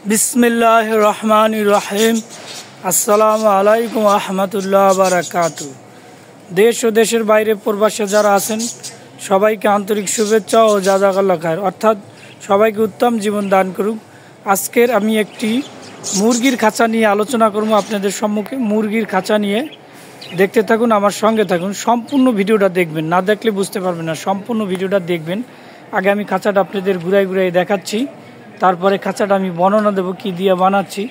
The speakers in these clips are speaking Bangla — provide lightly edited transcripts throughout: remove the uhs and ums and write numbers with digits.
बिस्मिल्लाहिर रहमानिर रहीम। আসসালামু আলাইকুম আহমতুল্লাহ বারাকাতু। দেশ ও দেশের বাইরে প্রবাসে যারা আছেন সবাইকে আন্তরিক শুভেচ্ছা ও জাযাকাল্লাহ খায়ের, অর্থাৎ সবাইকে উত্তম জীবন দান করুক। আজকের আমি একটি মুরগির খাঁচা নিয়ে আলোচনা করব আপনাদের সম্মুখে। মুরগির খাঁচা নিয়ে দেখতে থাকুন, আমার সঙ্গে থাকুন, সম্পূর্ণ ভিডিওটা দেখবেন, না দেখলে বুঝতে পারবেন না। সম্পূর্ণ ভিডিওটা দেখবেন। আগে আমি খাঁচাটা আপনাদের ঘুরাই ঘুরাই দেখাচ্ছি, তারপরে খাঁচাটা আমি বর্ণনা দেবো কী দিয়ে বানাচ্ছি,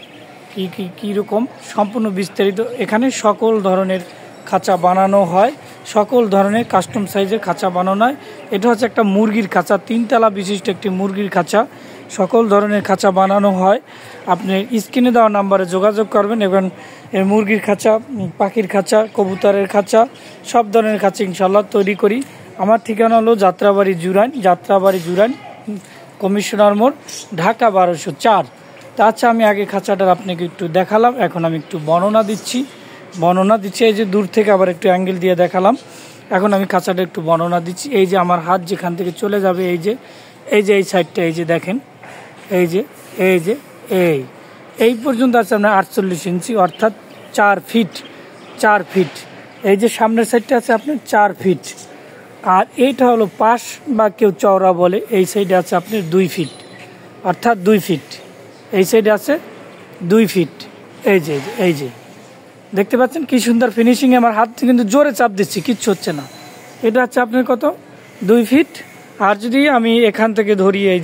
কী রকম সম্পূর্ণ বিস্তারিত। এখানে সকল ধরনের খাঁচা বানানো হয়, সকল ধরনের কাস্টম সাইজের খাঁচা বানানো হয়। এটা হচ্ছে একটা মুরগির খাঁচা, 3 তলা বিশিষ্ট একটি মুরগির খাঁচা। সকল ধরনের খাঁচা বানানো হয়। আপনি স্ক্রিনে দেওয়া নাম্বারে যোগাযোগ করবেন এবং এর মুরগির খাঁচা, পাখির খাঁচা, কবুতরের খাঁচা, সব ধরনের খাঁচা ইনশাল্লাহ তৈরি করি। আমার ঠিকানা হলো যাত্রাবাড়ি জুরাইন, কমিশনার মোড়, ঢাকা 1204। তা আচ্ছা, আমি আগে খাঁচাটার আপনাকে একটু দেখালাম, এখন আমি একটু বর্ণনা দিচ্ছি। এই যে দূর থেকে আবার একটু অ্যাঙ্গেল দিয়ে দেখালাম, এখন আমি খাঁচাটা একটু বর্ণনা দিচ্ছি। এই যে আমার হাত যেখান থেকে চলে যাবে, এই সাইডটা, এই যে দেখেন, এই পর্যন্ত আছে আপনার 48 ইঞ্চি, অর্থাৎ 4 ফিট। এই যে সামনের সাইডটা আছে আপনার 4 ফিট, আর এইটা হলো পাশ বা কেউ চওড়া বলে। এই সাইডে আছে আপনার 2 ফিট, অর্থাৎ 2 ফিট। এই সাইডে আছে 2 ফিট। এই যে দেখতে পাচ্ছেন কি সুন্দর ফিনিশিং। আমার হাত কিন্তু জোরে চাপ দিচ্ছি, কিচ্ছু হচ্ছে না। এটা হচ্ছে আপনার কত, 2 ফিট। আর যদি আমি এখান থেকে ধরি, এই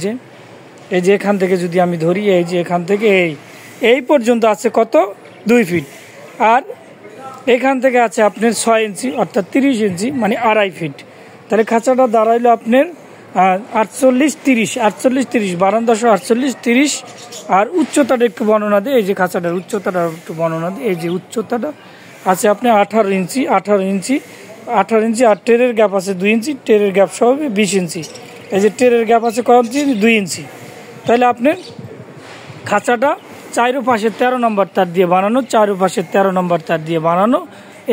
যে এখান থেকে যদি আমি ধরি, এই যে এখান থেকে এই পর্যন্ত আছে কত, 2 ফিট। আর এখান থেকে আছে আপনার 6 ইঞ্চি, অর্থাৎ 30 ইঞ্চি, মানে 2.5 ফিট। তাহলে খাঁচাটা দাঁড়াইলো আপনার 48-30, বারান্দা 48-30। আর উচ্চতাটা একটু বর্ণনা দিই, এই যে খাঁচাটার উচ্চতাটা একটু বর্ণনা দিই। এই যে উচ্চতাটা আছে আপনি 18 ইঞ্চি, আর টেরের গ্যাপ আছে 2 ইঞ্চি, টেরের গ্যাপ সহ 20 ইঞ্চি। এই যে টেরের গ্যাপ আছে কত ইঞ্চি, 2 ইঞ্চি। তাহলে আপনার খাঁচাটা চারোপাশে 13 নম্বর তার দিয়ে বানানো,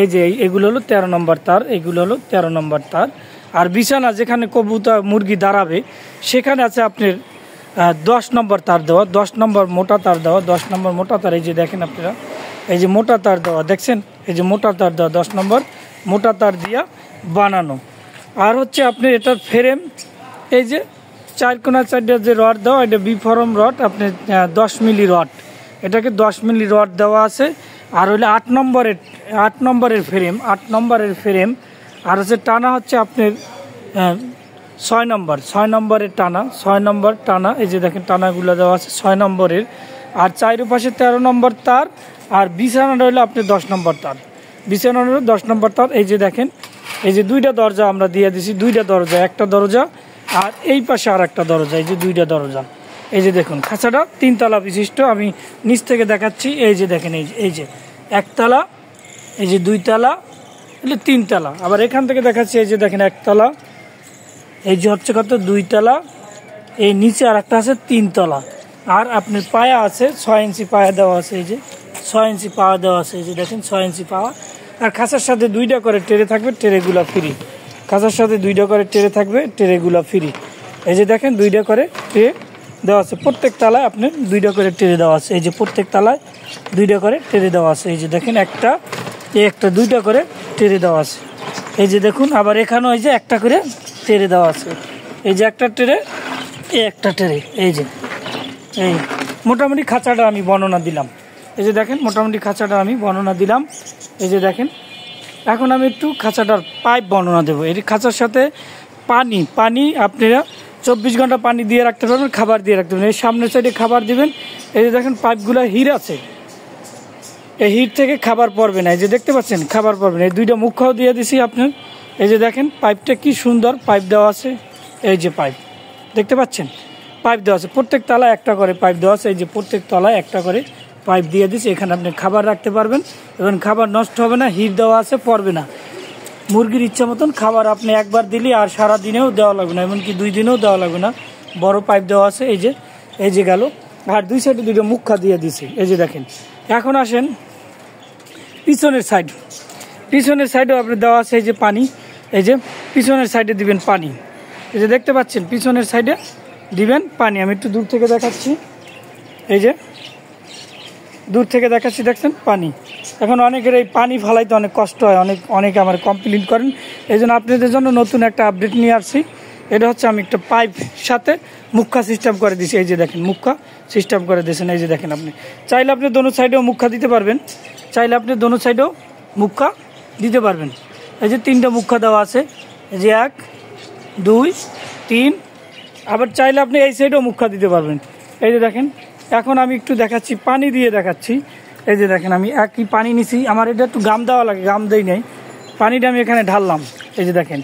এই যে এগুলো হলো 13 নম্বর তার, আর বিছানা যেখানে কবুতর মুরগি দাঁড়াবে সেখানে আছে আপনার 10 নম্বর তার দেওয়া, 10 নম্বর মোটা তার দেওয়া, 10 নম্বর মোটা তার। এই যে দেখেন আপনারা, এই যে মোটা তার দেওয়া দেখছেন, এই যে মোটা তার দেওয়া 10 নম্বর মোটা তার দিয়া বানানো। আর হচ্ছে আপনার এটার ফ্রেম, এই যে 4 কোনা 4টা যে রড দেওয়া, এটা বিফরম রড, আপনার 10 মিলি রড, এটাকে 10 মিলি রড দেওয়া আছে। আর হইলে 8 নম্বরের ফ্রেম, আর হচ্ছে টানা হচ্ছে আপনার 6 নম্বরের টানা, এই যে দেখেন টানাগুলো দেওয়া আছে 6 নম্বরের। আর চারপাশে 13 নম্বর তার, আর বিছানাটা হইলো আপনার 10 নম্বর তার, এই যে দেখেন, এই যে 2টা দরজা আমরা দিয়ে দিছি, 2টা দরজা, একটা দরজা আর এই পাশে আর একটা দরজা, এই যে 2টা দরজা। এই যে দেখুন খাঁচাটা 3 তলা বিশিষ্ট। আমি নিচ থেকে দেখাচ্ছি, এই যে দেখেন, এই যে 1 তলা, এই যে 2 তলা, এগুলো 3 তলা। আবার এখান থেকে দেখাচ্ছি, এই যে দেখেন 1 তলা, এই যে হচ্ছে কত, 2 তলা, এই নিচে আর একটা আছে 3 তলা। আর আপনার পায়া আছে 6 ইঞ্চি পায়া দেওয়া আছে, এই যে 6 ইঞ্চি পাওয়া দেওয়া আছে, এই যে দেখেন 6 ইঞ্চি পাওয়া। আর খাঁচার সাথে 2টা করে টেরে থাকবে, টেরেগুলা ফ্রি। খাঁচার সাথে 2টা করে টেরে থাকবে, টেরেগুলা ফ্রি। এই যে দেখেন 2টা করে ট্রে দেওয়া আছে, প্রত্যেক তালায় আপনার 2টা করে টেরে দেওয়া আছে। এই যে প্রত্যেক তালায় 2টা করে টেরে দেওয়া আছে। এই যে দেখেন একটা 2টা করে টেরে দেওয়া আছে। এই যে দেখুন আবার এখানেও এই যে একটা করে টেরে দেওয়া আছে, এই যে একটা টেরে, একটা টেরে। এই যে এই মোটামুটি খাঁচাটা আমি বর্ণনা দিলাম। এই যে দেখেন মোটামুটি খাঁচাটা আমি বর্ণনা দিলাম। এই যে দেখেন, এখন আমি একটু খাঁচাটার পাইপ বর্ণনা দেবো। এই খাঁচার সাথে পানি আপনারা 24 ঘন্টা পানি দিয়ে রাখতে পারবেন, খাবার দিয়ে রাখতে পারবেন। এই সামনের সাইডে খাবার দিবেন। এই যে দেখেন পাইপগুলো হিট আছে, এই হিট থেকে খাবার পড়বে না, এই যে দেখতে পাচ্ছেন খাবার পড়বে না। এই 2টা মুখও দিয়ে দিছি আপনার। এই যে দেখেন পাইপটা কি সুন্দর পাইপ দেওয়া আছে, এই যে পাইপ দেখতে পাচ্ছেন, পাইপ দেওয়া আছে প্রত্যেক তলায় একটা করে পাইপ দেওয়া আছে। এই যে প্রত্যেক তলায় একটা করে পাইপ দিয়ে দিচ্ছে, এখানে আপনি খাবার রাখতে পারবেন এবং খাবার নষ্ট হবে না, হিট দেওয়া আছে, পড়বে না। মুরগির ইচ্ছা মতন খাবার আপনি একবার দিলে আর সারা দিনেও দেওয়া লাগবে না, এমনকি 2 দিনেও দেওয়া লাগবে না। বড় পাইপ দেওয়া আছে, এই যে গেল। আর 2 সাইডে 2টা মুখা দিয়ে দিছে, এই যে দেখেন। এখন আসেন পিছনের সাইডেও আপনি দেওয়া আছে, এই যে পানি, এই যে পিছনের সাইডে দিবেন পানি, এই যে দেখতে পাচ্ছেন পিছনের সাইডে দিবেন পানি। আমি একটু দূর থেকে দেখাচ্ছি, এই যে দূর থেকে দেখাচ্ছি, দেখছেন পানি। এখন অনেকের এই পানি ফালাইতে অনেক কষ্ট হয়, অনেকে আমার কমপ্লেন করেন। এই জন্য আপনাদের জন্য নতুন একটা আপডেট নিয়ে আসছি। এটা হচ্ছে আমি একটা পাইপ সাথে মুখা সিস্টেম করে দিয়েছি। এই যে দেখেন মুখা সিস্টেম করে দিয়েছেন। এই যে দেখেন, আপনি চাইলে আপনি দোনো সাইডেও মুখা দিতে পারবেন, চাইলে আপনি দোনো সাইডেও মুখা দিতে পারবেন। এই যে 3টা মুখা দেওয়া আছে, এই যে 1 2 3। আবার চাইলে আপনি এই সাইডেও মুখা দিতে পারবেন। এই যে দেখেন, এখন আমি একটু দেখাচ্ছি, পানি দিয়ে দেখাচ্ছি। এই যে দেখেন, আমি একই পানি নিছি, আমার এটা একটু গাম দেওয়া লাগে, গাম দেই নাই। পানিটা আমি এখানে ঢাললাম, এই যে দেখেন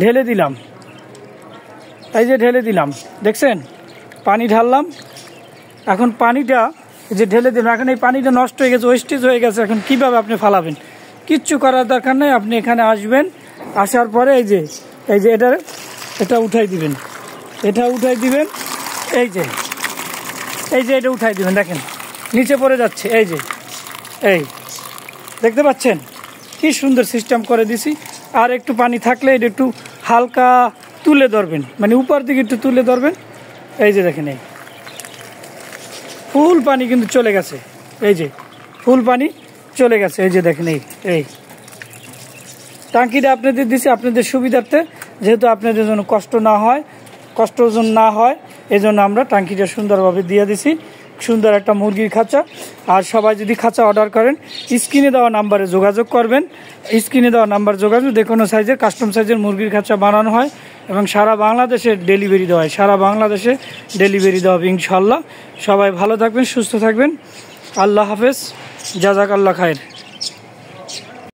ঢেলে দিলাম, এই যে ঢেলে দিলাম, দেখছেন পানি ঢাললাম। এখন পানিটা যে ঢেলে দিলাম, এখন এই পানিটা নষ্ট হয়ে গেছে, ওয়েস্টেজ হয়ে গেছে। এখন কিভাবে আপনি ফালাবেন? কিচ্ছু করার দরকার নেই। আপনি এখানে আসবেন, আসার পরে এই যে এটা উঠাই দিবেন, এটা উঠাই দিবেন, এই যে এটা উঠাই দিবেন। দেখেন নিচে পড়ে যাচ্ছে, এই যে এই দেখতে পাচ্ছেন কি সুন্দর সিস্টেম করে দিছি। আর একটু পানি থাকলে এটা একটু হালকা তুলে ধরবেন, মানে উপর দিকে একটু তুলে ধরবেন। এই যে দেখেন, এই ফুল পানি কিন্তু চলে গেছে, এই যে ফুল পানি চলে গেছে। এই যে দেখেন, এই টাঙ্কিটা আপনাদের দিছি আপনাদের সুবিধার্থে, যেহেতু আপনাদের জন্য কষ্ট না হয় এই জন্য আমরা টাঙ্কিটা সুন্দরভাবে দিয়ে দিছি। সুন্দর একটা মুরগির খাঁচা। আর সবাই যদি খাঁচা অর্ডার করেন, স্ক্রিনে দেওয়া নাম্বারে যোগাযোগ করবেন। স্ক্রিনে দেওয়া নাম্বার যোগাযোগ, যে কোনো সাইজের কাস্টম সাইজের মুরগির খাঁচা বানানো হয় এবং সারা বাংলাদেশে ডেলিভারি দেওয়া হয়, সারা বাংলাদেশে ডেলিভারি দেওয়া হবে ইনশাল্লাহ। সবাই ভালো থাকবেন, সুস্থ থাকবেন। আল্লাহ হাফেজ, জাজাকাল্লাহ খায়ের।